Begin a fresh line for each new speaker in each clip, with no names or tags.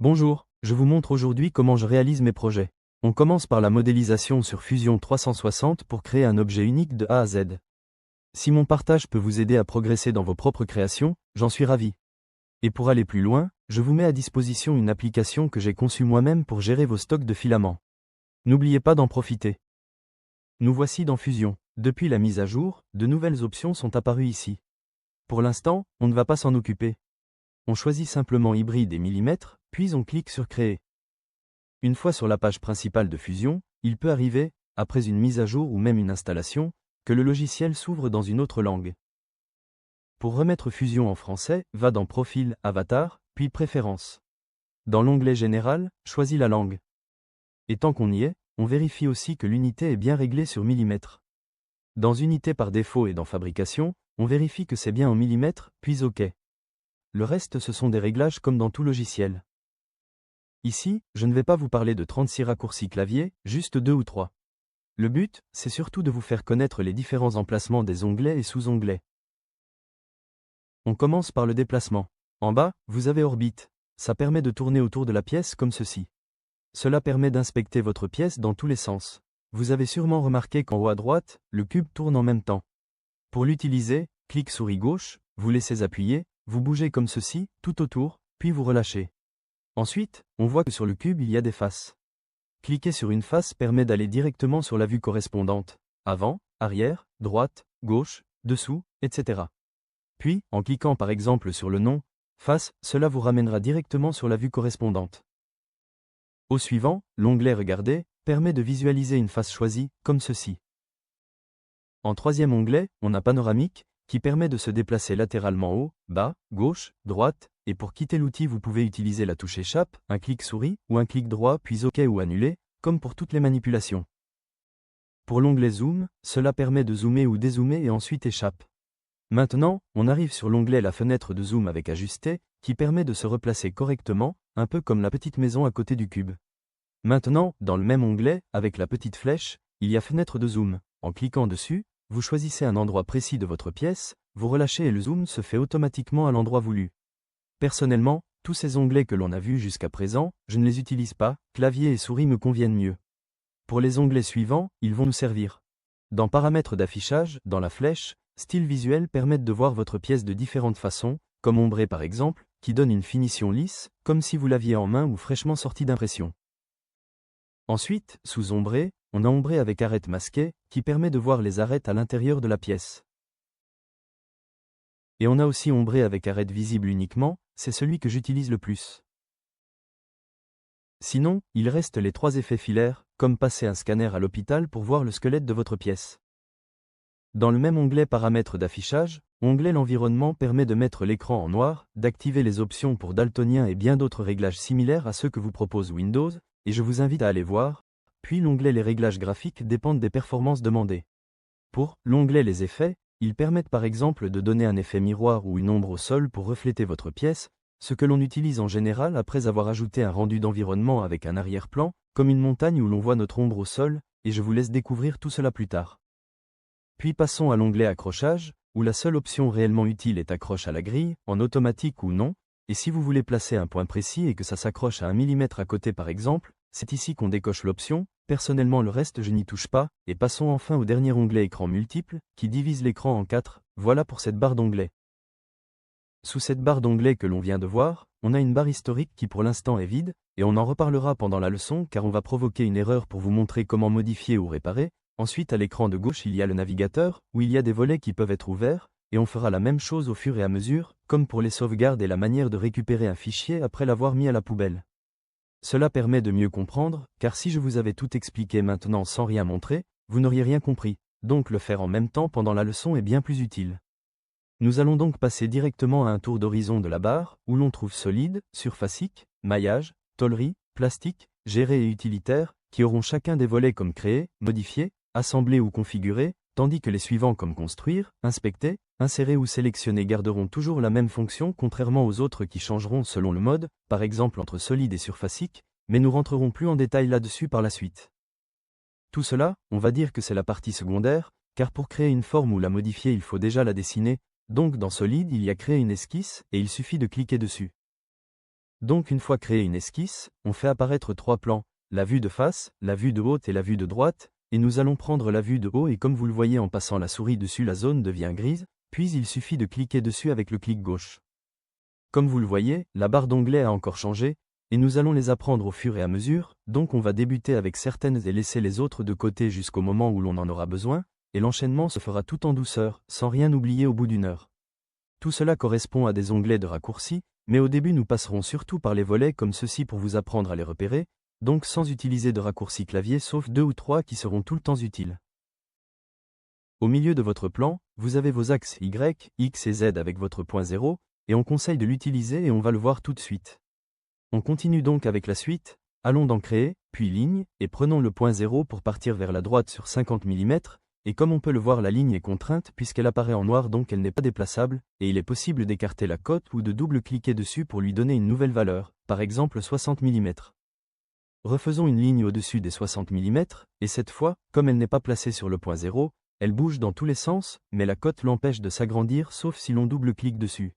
Bonjour, je vous montre aujourd'hui comment je réalise mes projets. On commence par la modélisation sur Fusion 360 pour créer un objet unique de A à Z. Si mon partage peut vous aider à progresser dans vos propres créations, j'en suis ravi. Et pour aller plus loin, je vous mets à disposition une application que j'ai conçue moi-même pour gérer vos stocks de filaments. N'oubliez pas d'en profiter. Nous voici dans Fusion. Depuis la mise à jour, de nouvelles options sont apparues ici. Pour l'instant, on ne va pas s'en occuper. On choisit simplement Hybride et Millimètre, puis on clique sur Créer. Une fois sur la page principale de Fusion, il peut arriver, après une mise à jour ou même une installation, que le logiciel s'ouvre dans une autre langue. Pour remettre Fusion en français, va dans Profil, Avatar, puis Préférences. Dans l'onglet Général, choisis la langue. Et tant qu'on y est, on vérifie aussi que l'unité est bien réglée sur millimètres. Dans Unité par défaut et dans Fabrication, on vérifie que c'est bien en millimètres, puis OK. Le reste ce sont des réglages comme dans tout logiciel. Ici, je ne vais pas vous parler de 36 raccourcis clavier, juste 2 ou 3. Le but, c'est surtout de vous faire connaître les différents emplacements des onglets et sous-onglets. On commence par le déplacement. En bas, vous avez Orbite. Ça permet de tourner autour de la pièce comme ceci. Cela permet d'inspecter votre pièce dans tous les sens. Vous avez sûrement remarqué qu'en haut à droite, le cube tourne en même temps. Pour l'utiliser, clic souris gauche, vous laissez appuyer, vous bougez comme ceci, tout autour, puis vous relâchez. Ensuite, on voit que sur le cube il y a des faces. Cliquer sur une face permet d'aller directement sur la vue correspondante. Avant, arrière, droite, gauche, dessous, etc. Puis, en cliquant par exemple sur le nom, face, cela vous ramènera directement sur la vue correspondante. Au suivant, l'onglet Regarder permet de visualiser une face choisie, comme ceci. En troisième onglet, on a Panoramique, qui permet de se déplacer latéralement haut, bas, gauche, droite, et pour quitter l'outil vous pouvez utiliser la touche Échappe, un clic souris, ou un clic droit puis OK ou Annuler, comme pour toutes les manipulations. Pour l'onglet Zoom, cela permet de zoomer ou dézoomer et ensuite Échappe. Maintenant, on arrive sur l'onglet La fenêtre de zoom avec Ajuster, qui permet de se replacer correctement, un peu comme la petite maison à côté du cube. Maintenant, dans le même onglet, avec la petite flèche, il y a Fenêtre de zoom. En cliquant dessus, vous choisissez un endroit précis de votre pièce, vous relâchez et le zoom se fait automatiquement à l'endroit voulu. Personnellement, tous ces onglets que l'on a vus jusqu'à présent, je ne les utilise pas, clavier et souris me conviennent mieux. Pour les onglets suivants, ils vont nous servir. Dans Paramètres d'affichage, dans la flèche, Style visuel permettent de voir votre pièce de différentes façons, comme ombré par exemple, qui donne une finition lisse, comme si vous l'aviez en main ou fraîchement sorti d'impression. Ensuite, sous ombré, on a ombré avec arête masquée, qui permet de voir les arêtes à l'intérieur de la pièce. Et on a aussi ombré avec arête visible uniquement, c'est celui que j'utilise le plus. Sinon, il reste les 3 effets filaires, comme passer un scanner à l'hôpital pour voir le squelette de votre pièce. Dans le même onglet Paramètres d'affichage, onglet L'environnement permet de mettre l'écran en noir, d'activer les options pour daltonien et bien d'autres réglages similaires à ceux que vous propose Windows, et je vous invite à aller voir. Puis l'onglet Les réglages graphiques dépendent des performances demandées. Pour l'onglet Les effets, ils permettent par exemple de donner un effet miroir ou une ombre au sol pour refléter votre pièce, ce que l'on utilise en général après avoir ajouté un rendu d'environnement avec un arrière-plan, comme une montagne où l'on voit notre ombre au sol, et je vous laisse découvrir tout cela plus tard. Puis passons à l'onglet Accrochage, où la seule option réellement utile est Accroche à la grille, en automatique ou non, et si vous voulez placer un point précis et que ça s'accroche à 1 mm à côté par exemple, c'est ici qu'on décoche l'option. Personnellement le reste je n'y touche pas, et passons enfin au dernier onglet Écran multiple, qui divise l'écran en 4, voilà pour cette barre d'onglets. Sous cette barre d'onglets que l'on vient de voir, on a une barre historique qui pour l'instant est vide, et on en reparlera pendant la leçon car on va provoquer une erreur pour vous montrer comment modifier ou réparer. Ensuite à l'écran de gauche il y a le navigateur, où il y a des volets qui peuvent être ouverts, et on fera la même chose au fur et à mesure, comme pour les sauvegardes et la manière de récupérer un fichier après l'avoir mis à la poubelle. Cela permet de mieux comprendre, car si je vous avais tout expliqué maintenant sans rien montrer, vous n'auriez rien compris, donc le faire en même temps pendant la leçon est bien plus utile. Nous allons donc passer directement à un tour d'horizon de la barre, où l'on trouve solide, surfacique, maillage, tôlerie, plastique, géré et utilitaire, qui auront chacun des volets comme créer, modifier, assembler ou configurer, tandis que les suivants comme construire, inspecter, insérer ou sélectionner garderont toujours la même fonction contrairement aux autres qui changeront selon le mode, par exemple entre solide et surfacique, mais nous rentrerons plus en détail là-dessus par la suite. Tout cela, on va dire que c'est la partie secondaire, car pour créer une forme ou la modifier il faut déjà la dessiner, donc dans Solide il y a créer une esquisse, et il suffit de cliquer dessus. Donc une fois créé une esquisse, on fait apparaître 3 plans, la vue de face, la vue de haut et la vue de droite, et nous allons prendre la vue de haut et comme vous le voyez en passant la souris dessus la zone devient grise, puis il suffit de cliquer dessus avec le clic gauche. Comme vous le voyez, la barre d'onglet a encore changé, et nous allons les apprendre au fur et à mesure, donc on va débuter avec certaines et laisser les autres de côté jusqu'au moment où l'on en aura besoin, et l'enchaînement se fera tout en douceur, sans rien oublier au bout d'une heure. Tout cela correspond à des onglets de raccourcis, mais au début nous passerons surtout par les volets comme ceci pour vous apprendre à les repérer, donc sans utiliser de raccourcis clavier sauf 2 ou 3 qui seront tout le temps utiles. Au milieu de votre plan, vous avez vos axes Y, X et Z avec votre point 0, et on conseille de l'utiliser et on va le voir tout de suite. On continue donc avec la suite, allons dans Créer, puis Ligne, et prenons le point 0 pour partir vers la droite sur 50 mm, et comme on peut le voir la ligne est contrainte puisqu'elle apparaît en noir donc elle n'est pas déplaçable, et il est possible d'écarter la cote ou de double-cliquer dessus pour lui donner une nouvelle valeur, par exemple 60 mm. Refaisons une ligne au-dessus des 60 mm, et cette fois, comme elle n'est pas placée sur le point 0, elle bouge dans tous les sens, mais la cote l'empêche de s'agrandir sauf si l'on double-clique dessus.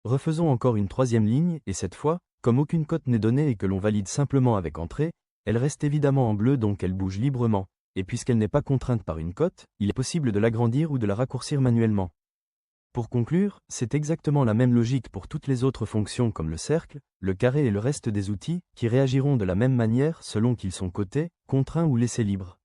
Refaisons encore une troisième ligne, et cette fois, comme aucune cote n'est donnée et que l'on valide simplement avec Entrée, elle reste évidemment en bleu donc elle bouge librement, et puisqu'elle n'est pas contrainte par une cote, il est possible de l'agrandir ou de la raccourcir manuellement. Pour conclure, c'est exactement la même logique pour toutes les autres fonctions comme le cercle, le carré et le reste des outils, qui réagiront de la même manière selon qu'ils sont cotés, contraints ou laissés libres.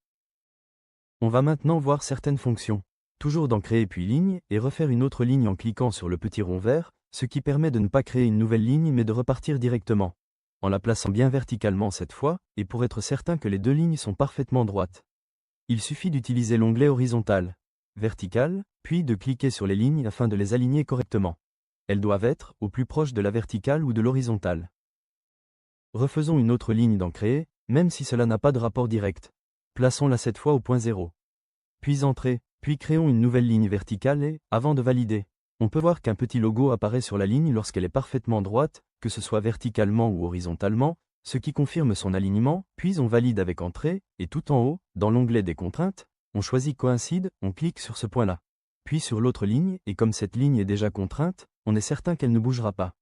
On va maintenant voir certaines fonctions. Toujours dans Créer puis Ligne, et refaire une autre ligne en cliquant sur le petit rond vert, ce qui permet de ne pas créer une nouvelle ligne mais de repartir directement, en la plaçant bien verticalement cette fois, et pour être certain que les deux lignes sont parfaitement droites. Il suffit d'utiliser l'onglet horizontal, vertical, puis de cliquer sur les lignes afin de les aligner correctement. Elles doivent être au plus proche de la verticale ou de l'horizontale. Refaisons une autre ligne dans Créer, même si cela n'a pas de rapport direct. Plaçons-la cette fois au point 0. Puis Entrée, puis créons une nouvelle ligne verticale et, avant de valider, on peut voir qu'un petit logo apparaît sur la ligne lorsqu'elle est parfaitement droite, que ce soit verticalement ou horizontalement, ce qui confirme son alignement, puis on valide avec Entrée, et tout en haut, dans l'onglet des contraintes, on choisit Coïncide, on clique sur ce point-là. Puis sur l'autre ligne, et comme cette ligne est déjà contrainte, on est certain qu'elle ne bougera pas.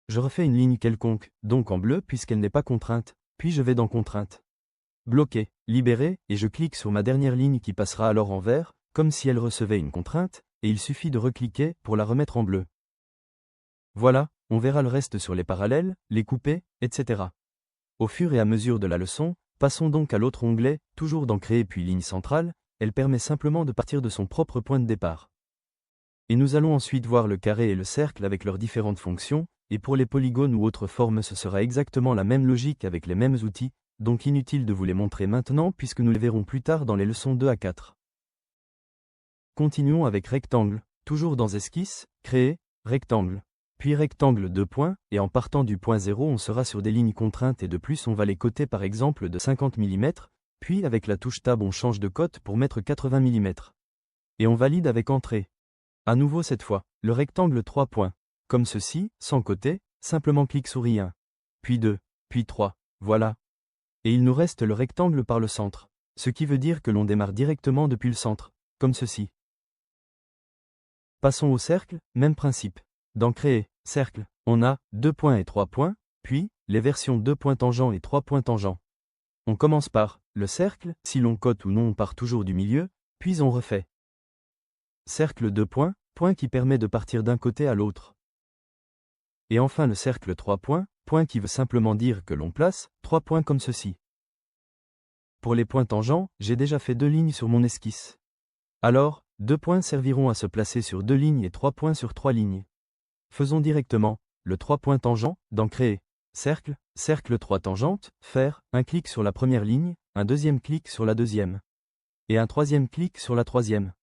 Je refais une ligne quelconque, donc en bleu puisqu'elle n'est pas contrainte, puis je vais dans Contraintes. Bloquer, libérer, et je clique sur ma dernière ligne qui passera alors en vert, comme si elle recevait une contrainte, et il suffit de recliquer pour la remettre en bleu. Voilà, on verra le reste sur les parallèles, les coupés, etc. Au fur et à mesure de la leçon, passons donc à l'autre onglet, toujours dans Créer puis Ligne centrale, elle permet simplement de partir de son propre point de départ. Et nous allons ensuite voir le carré et le cercle avec leurs différentes fonctions, et pour les polygones ou autres formes ce sera exactement la même logique avec les mêmes outils, donc inutile de vous les montrer maintenant puisque nous les verrons plus tard dans les leçons 2 à 4. Continuons avec rectangle, toujours dans Esquisse, Créer, Rectangle. Puis rectangle 2 points, et en partant du point 0 on sera sur des lignes contraintes et de plus on va les coter par exemple de 50 mm, puis avec la touche Tab on change de cote pour mettre 80 mm. Et on valide avec Entrée. À nouveau cette fois, le rectangle 3 points. Comme ceci, sans côté, simplement clic souris 1. Puis 2, puis 3, voilà. Et il nous reste le rectangle par le centre, ce qui veut dire que l'on démarre directement depuis le centre, comme ceci. Passons au cercle, même principe. Dans Créer, Cercle, on a 2 points et 3 points, puis, les versions 2 points tangents et 3 points tangents. On commence par le cercle, si l'on cote ou non on part toujours du milieu, puis on refait. Cercle 2 points, point qui permet de partir d'un côté à l'autre. Et enfin le cercle 3 points, point qui veut simplement dire que l'on place 3 points comme ceci. Pour les points tangents, j'ai déjà fait 2 lignes sur mon esquisse. Alors, 2 points serviront à se placer sur 2 lignes et 3 points sur 3 lignes. Faisons directement le 3 points tangent dans Créer, Cercle, Cercle 3 tangentes, faire un clic sur la première ligne, un deuxième clic sur la deuxième. Et un troisième clic sur la troisième.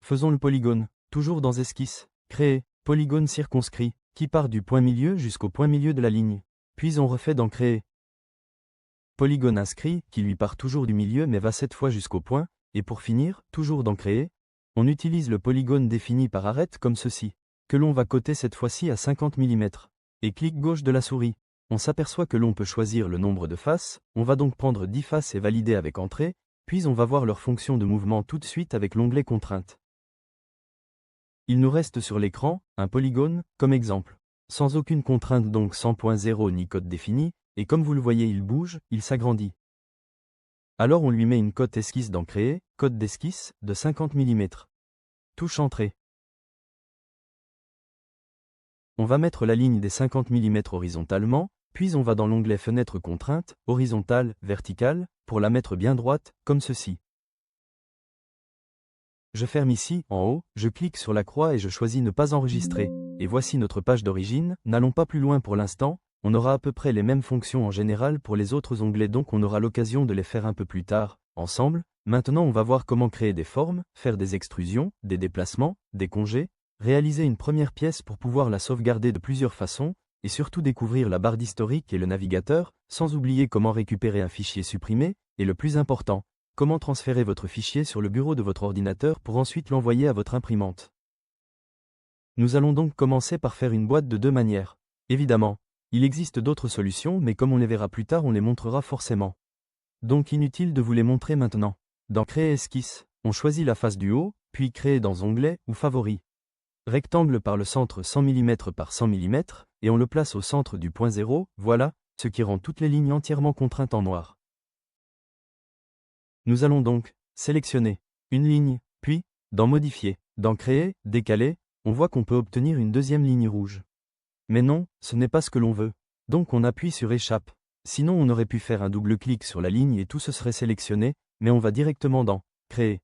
Faisons le polygone, toujours dans Esquisse, Créer, polygone circonscrit, qui part du point milieu jusqu'au point milieu de la ligne. Puis on refait dans Créer. Polygone inscrit, qui lui part toujours du milieu mais va cette fois jusqu'au point, et pour finir, toujours dans Créer, on utilise le polygone défini par arête comme ceci, que l'on va coter cette fois-ci à 50 mm. Et clic gauche de la souris, on s'aperçoit que l'on peut choisir le nombre de faces, on va donc prendre 10 faces et valider avec Entrée, puis on va voir leur fonction de mouvement tout de suite avec l'onglet Contraintes. Il nous reste sur l'écran, un polygone, comme exemple. sans aucune contrainte donc sans point zéro ni code défini, et comme vous le voyez il bouge, il s'agrandit. Alors on lui met une cote esquisse dans Créer, code d'esquisse, de 50 mm. Touche Entrée. On va mettre la ligne des 50 mm horizontalement, puis on va dans l'onglet Fenêtre contrainte, horizontale, verticale, pour la mettre bien droite, comme ceci. Je ferme ici, en haut, je clique sur la croix et je choisis Ne pas enregistrer. Et voici notre page d'origine, n'allons pas plus loin pour l'instant, on aura à peu près les mêmes fonctions en général pour les autres onglets donc on aura l'occasion de les faire un peu plus tard, ensemble. Maintenant on va voir comment créer des formes, faire des extrusions, des déplacements, des congés, réaliser une première pièce pour pouvoir la sauvegarder de plusieurs façons, et surtout découvrir la barre d'historique et le navigateur, sans oublier comment récupérer un fichier supprimé, et le plus important, comment transférer votre fichier sur le bureau de votre ordinateur pour ensuite l'envoyer à votre imprimante. Nous allons donc commencer par faire une boîte de deux manières. Évidemment, il existe d'autres solutions mais comme on les verra plus tard on les montrera forcément. Donc inutile de vous les montrer maintenant. Dans Créer esquisse, on choisit la face du haut, puis Créer dans Onglet ou Favoris. Rectangle par le centre 100 mm par 100 mm, et on le place au centre du point 0, voilà, ce qui rend toutes les lignes entièrement contraintes en noir. Nous allons donc sélectionner une ligne, puis, dans Modifier, dans Créer, Décaler, on voit qu'on peut obtenir une deuxième ligne rouge. Mais non, ce n'est pas ce que l'on veut. Donc on appuie sur Échappe. Sinon on aurait pu faire un double clic sur la ligne et tout se serait sélectionné, mais on va directement dans Créer,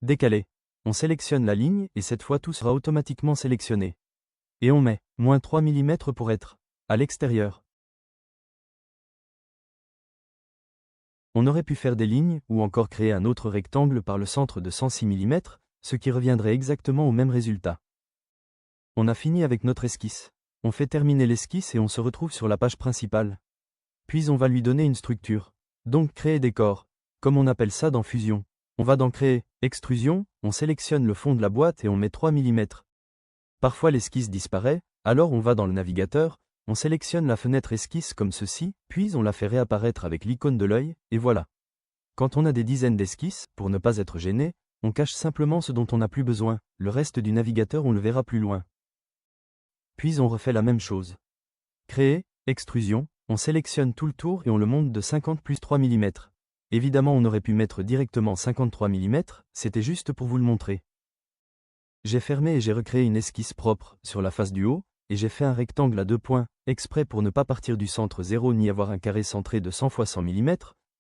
Décaler. On sélectionne la ligne et cette fois tout sera automatiquement sélectionné. Et on met -3 mm pour être à l'extérieur. On aurait pu faire des lignes ou encore créer un autre rectangle par le centre de 106 mm, ce qui reviendrait exactement au même résultat. On a fini avec notre esquisse. On fait terminer l'esquisse et on se retrouve sur la page principale. Puis on va lui donner une structure. Donc créer décor, comme on appelle ça dans Fusion. On va dans Créer, Extrusion, on sélectionne le fond de la boîte et on met 3 mm. Parfois l'esquisse disparaît, alors on va dans le navigateur, on sélectionne la fenêtre esquisse comme ceci, puis on la fait réapparaître avec l'icône de l'œil, et voilà. Quand on a des dizaines d'esquisses, pour ne pas être gêné, on cache simplement ce dont on n'a plus besoin, le reste du navigateur on le verra plus loin. Puis on refait la même chose. Créer, Extrusion, on sélectionne tout le tour et on le monte de 50 plus 3 mm. Évidemment on aurait pu mettre directement 53 mm, c'était juste pour vous le montrer. J'ai fermé et j'ai recréé une esquisse propre sur la face du haut, et j'ai fait un rectangle à 2 points, exprès pour ne pas partir du centre 0 ni avoir un carré centré de 100 x 100 mm,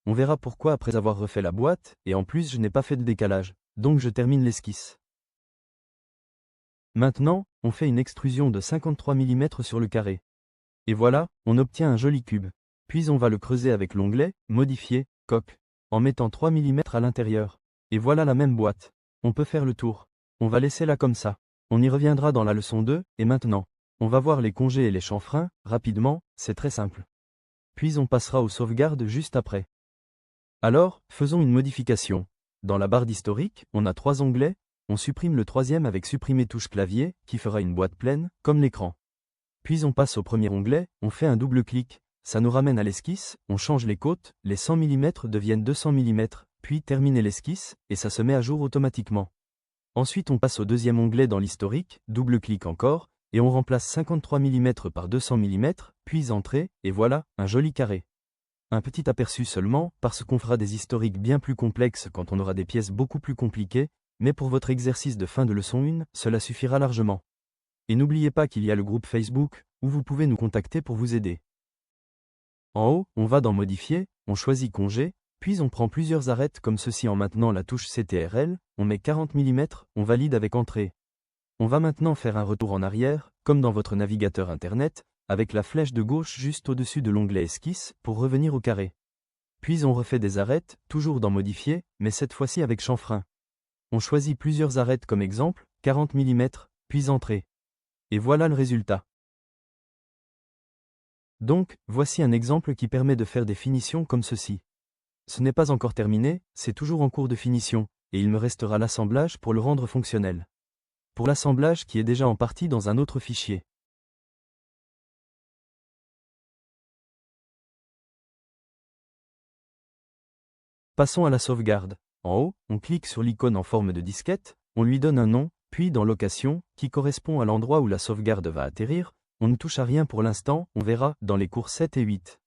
on verra pourquoi après avoir refait la boîte, et en plus je n'ai pas fait de décalage, donc je termine l'esquisse. Maintenant, on fait une extrusion de 53 mm sur le carré. Et voilà, on obtient un joli cube. Puis on va le creuser avec l'onglet « Modifier, coque », en mettant 3 mm à l'intérieur. Et voilà la même boîte. On peut faire le tour. On va laisser là comme ça. On y reviendra dans la leçon 2, et maintenant, on va voir les congés et les chanfreins, rapidement, c'est très simple. Puis on passera aux sauvegardes juste après. Alors, faisons une modification. Dans la barre d'historique, on a 3 onglets, on supprime le troisième avec Supprimer touche clavier, qui fera une boîte pleine, comme l'écran. Puis on passe au premier onglet, on fait un double clic, ça nous ramène à l'esquisse, on change les côtes, les 100 mm deviennent 200 mm, puis terminer l'esquisse, et ça se met à jour automatiquement. Ensuite on passe au deuxième onglet dans l'historique, double clic encore, et on remplace 53 mm par 200 mm, puis Entrée, et voilà, un joli carré. Un petit aperçu seulement, parce qu'on fera des historiques bien plus complexes quand on aura des pièces beaucoup plus compliquées, mais pour votre exercice de fin de leçon 1, cela suffira largement. Et n'oubliez pas qu'il y a le groupe Facebook, où vous pouvez nous contacter pour vous aider. En haut, on va dans Modifier, on choisit Congé, puis on prend plusieurs arêtes comme ceci en maintenant la touche CTRL, on met 40 mm, on valide avec Entrée. On va maintenant faire un retour en arrière, comme dans votre navigateur Internet, avec la flèche de gauche juste au-dessus de l'onglet Esquisse, pour revenir au carré. Puis on refait des arêtes, toujours dans Modifier, mais cette fois-ci avec chanfrein. On choisit plusieurs arêtes comme exemple, 40 mm, puis Entrée. Et voilà le résultat. Donc, voici un exemple qui permet de faire des finitions comme ceci. Ce n'est pas encore terminé, c'est toujours en cours de finition, et il me restera l'assemblage pour le rendre fonctionnel. Pour l'assemblage qui est déjà en partie dans un autre fichier. Passons à la sauvegarde. En haut, on clique sur l'icône en forme de disquette, on lui donne un nom, puis dans Location, qui correspond à l'endroit où la sauvegarde va atterrir, On ne touche à rien pour l'instant, on verra dans les cours 7 et 8.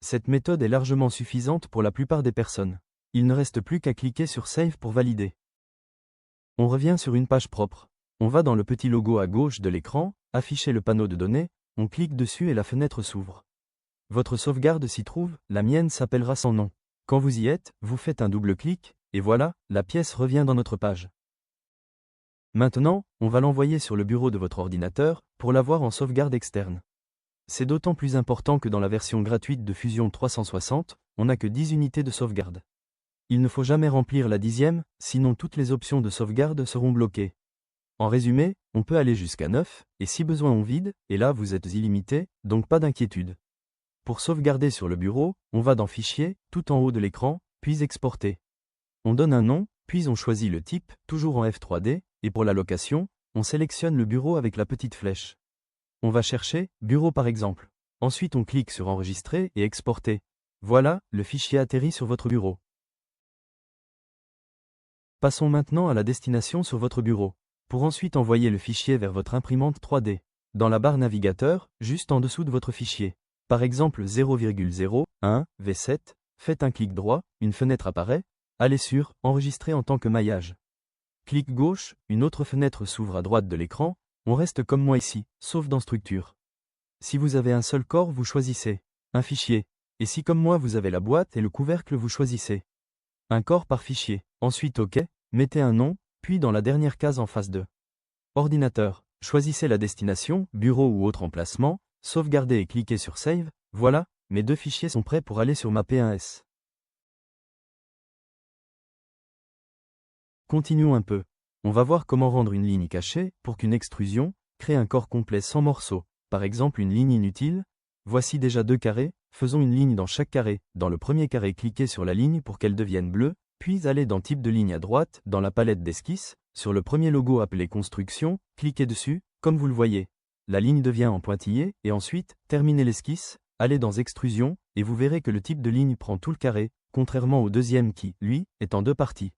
Cette méthode est largement suffisante pour la plupart des personnes. Il ne reste plus qu'à cliquer sur Save pour valider. On revient sur une page propre. On va dans le petit logo à gauche de l'écran, afficher le panneau de données, on clique dessus et la fenêtre s'ouvre. Votre sauvegarde s'y trouve, la mienne s'appellera sans nom. Quand vous y êtes, vous faites un double clic, et voilà, la pièce revient dans notre page. Maintenant, on va l'envoyer sur le bureau de votre ordinateur, pour l'avoir en sauvegarde externe. C'est d'autant plus important que dans la version gratuite de Fusion 360, on n'a que 10 unités de sauvegarde. Il ne faut jamais remplir la 10e, sinon toutes les options de sauvegarde seront bloquées. En résumé, on peut aller jusqu'à 9, et si besoin on vide, et là vous êtes illimité, donc pas d'inquiétude. Pour sauvegarder sur le bureau, on va dans Fichier, tout en haut de l'écran, puis Exporter. On donne un nom, puis on choisit le type, toujours en F3D, et pour la location, on sélectionne le bureau avec la petite flèche. On va chercher « Bureau » par exemple. Ensuite on clique sur Enregistrer et Exporter. Voilà, le fichier atterrit sur votre bureau. Passons maintenant à la destination sur votre bureau. Pour ensuite envoyer le fichier vers votre imprimante 3D. Dans la barre navigateur, juste en dessous de votre fichier. Par exemple 0,01 V7, faites un clic droit, une fenêtre apparaît, allez sur « Enregistrer en tant que maillage ». Clic gauche, une autre fenêtre s'ouvre à droite de l'écran, on reste comme moi ici, sauf dans Structure. Si vous avez un seul corps, vous choisissez un fichier, et si comme moi vous avez la boîte et le couvercle, vous choisissez un corps par fichier. Ensuite OK, mettez un nom, puis dans la dernière case en face de Ordinateur, choisissez la destination, bureau ou autre emplacement, sauvegardez et cliquez sur Save, voilà, mes deux fichiers sont prêts pour aller sur ma P1S. Continuons un peu. On va voir comment rendre une ligne cachée pour qu'une extrusion crée un corps complet sans morceaux, par exemple une ligne inutile. Voici déjà deux carrés, faisons une ligne dans chaque carré. Dans le premier carré, cliquez sur la ligne pour qu'elle devienne bleue, puis allez dans Type de ligne à droite, dans la palette d'esquisse, sur le premier logo appelé Construction, cliquez dessus, comme vous le voyez. La ligne devient en pointillé, et ensuite, terminez l'esquisse, allez dans Extrusion, et vous verrez que le type de ligne prend tout le carré, contrairement au deuxième qui, lui, est en deux parties.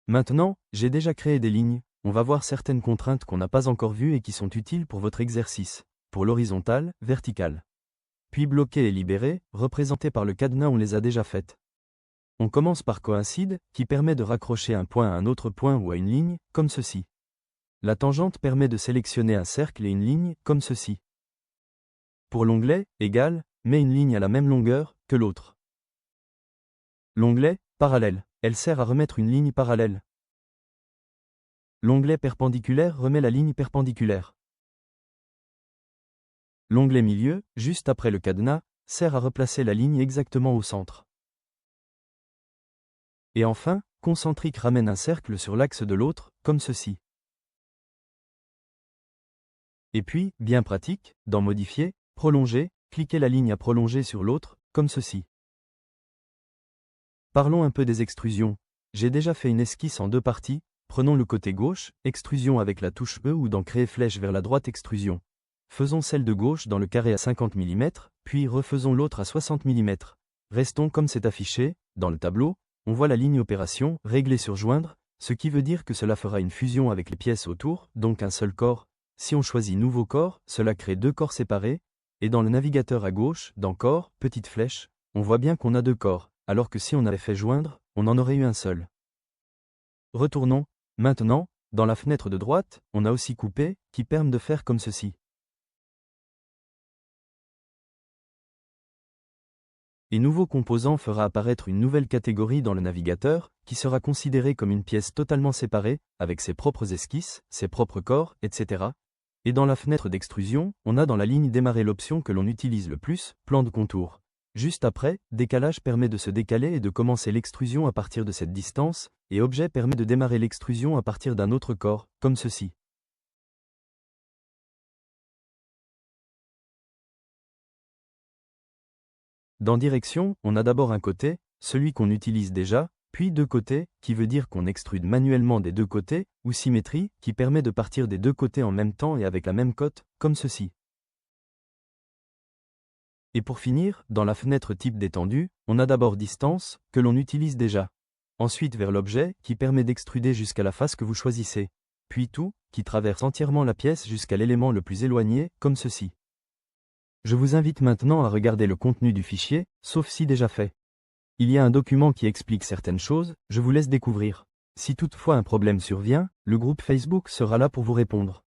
Maintenant, j'ai déjà créé des lignes, on va voir certaines contraintes qu'on n'a pas encore vues et qui sont utiles pour votre exercice. Pour l'horizontale, verticale. Puis bloqué et libéré, représenté par le cadenas, on les a déjà faites. On commence par coïncide, qui permet de raccrocher un point à un autre point ou à une ligne, comme ceci. La tangente permet de sélectionner un cercle et une ligne, comme ceci. Pour l'onglet, égal, met une ligne à la même longueur que l'autre. L'onglet, parallèle, elle sert à remettre une ligne parallèle. L'onglet perpendiculaire remet la ligne perpendiculaire. L'onglet milieu, juste après le cadenas, sert à replacer la ligne exactement au centre. Et enfin, concentrique ramène un cercle sur l'axe de l'autre, comme ceci. Et puis, bien pratique, dans Modifier, Prolonger, cliquez la ligne à prolonger sur l'autre, comme ceci. Parlons un peu des extrusions. J'ai déjà fait une esquisse en deux parties, prenons le côté gauche, extrusion avec la touche E ou dans Créer flèche vers la droite extrusion. Faisons celle de gauche dans le carré à 50 mm, puis refaisons l'autre à 60 mm. Restons comme c'est affiché, dans le tableau, on voit la ligne opération, régler sur joindre, ce qui veut dire que cela fera une fusion avec les pièces autour, donc un seul corps. Si on choisit Nouveau corps, cela crée deux corps séparés, et dans le navigateur à gauche, dans Corps, petite flèche, on voit bien qu'on a deux corps, alors que si on avait fait joindre, on en aurait eu un seul. Retournons, maintenant, dans la fenêtre de droite, on a aussi Couper, qui permet de faire comme ceci. Et Nouveau composant fera apparaître une nouvelle catégorie dans le navigateur, qui sera considérée comme une pièce totalement séparée, avec ses propres esquisses, ses propres corps, etc. Et dans la fenêtre d'extrusion, on a dans la ligne Démarrer l'option que l'on utilise le plus, Plan de contour. Juste après, Décalage permet de se décaler et de commencer l'extrusion à partir de cette distance, et Objet permet de démarrer l'extrusion à partir d'un autre corps, comme ceci. Dans Direction, on a d'abord un côté, celui qu'on utilise déjà, puis deux côtés, qui veut dire qu'on extrude manuellement des deux côtés, ou Symétrie, qui permet de partir des deux côtés en même temps et avec la même cote, comme ceci. Et pour finir, dans la fenêtre Type d'étendue, on a d'abord Distance, que l'on utilise déjà. Ensuite vers l'objet, qui permet d'extruder jusqu'à la face que vous choisissez. puis tout, qui traverse entièrement la pièce jusqu'à l'élément le plus éloigné, comme ceci. Je vous invite maintenant à regarder le contenu du fichier, sauf si déjà fait. Il y a un document qui explique certaines choses, je vous laisse découvrir. Si toutefois un problème survient, le groupe Facebook sera là pour vous répondre.